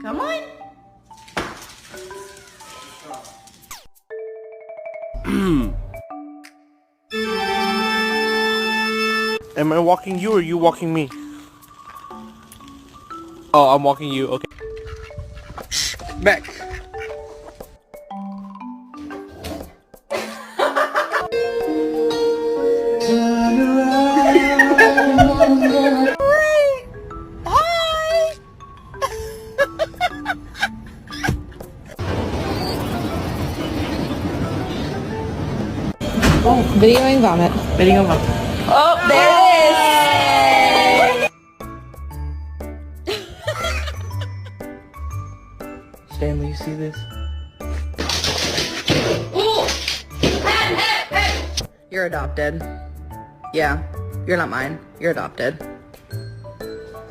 Come on. Am I walking you or you walking me? Oh, I'm walking you, okay. Shh, back. Oh, videoing vomit. Video vomit. Oh, there it is. Stanley, you see this? You're adopted. Yeah, you're not mine. You're adopted.